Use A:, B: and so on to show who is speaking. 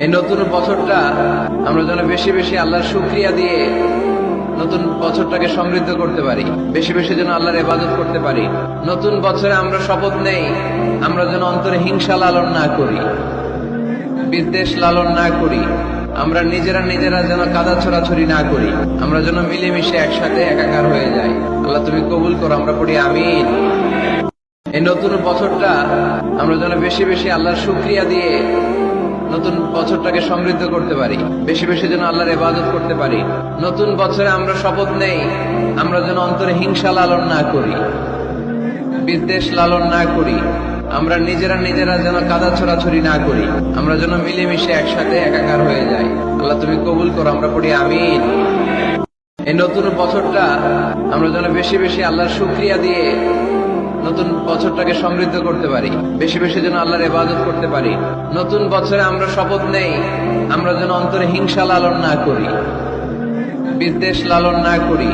A: এই নতুন বছরটা আমরা যেন বেশি বেশি আল্লাহর শুকরিয়া দিয়ে নতুন বছরটাকে সমৃদ্ধ করতে পারি, বেশি বেশি যেন আল্লাহর ইবাদত করতে পারি। নতুন বছরে আমরা শপথ নেই, আমরা যেন অন্তরে হিংসা লালন না করি, বিদ্বেষ লালন না করি, আমরা নিজেরা নিজেরা যেন কাদা ছড়াছড়ি না করি, আমরা যেন মিলেমিশে একসাথে একাকার হয়ে যাই। আল্লাহ তুমি কবুল করো, আমরা পড়ি আমিন। এই নতুন বছরটা আমরা যেন বেশি বেশি আল্লাহর শুকরিয়া দিয়ে নতুন বছরটাকে সমৃদ্ধ করতে পারি, বেশি বেশি যেন আল্লাহর ইবাদত করতে পারি। নতুন বছরে আমরা শপথ নেই, আমরা যেন অন্তরে হিংসা লালন না করি, বিদ্বেষ লালন না করি, আমরা নিজেরা নিজেরা যেন কাদা ছড়াছড়ি না করি, আমরা যেন মিলেমিশে একসাথে একাকার হয়ে যাই। আল্লাহ তুমি কবুল করো, আমরা পড়ি আমিন। এই নতুন বছরটা আমরা যেন বেশি বেশি আল্লাহর শুকরিয়া দিয়ে নতুন বছরটাকে সমৃদ্ধ করতে পারি, বেশি বেশি যেন আল্লাহর ইবাদত করতে পারি। নতুন বছরে আমরা শপথ নেই, আমরা যেন অন্তরে হিংসা লালন না করি, বিদ্বেষ লালন না করি,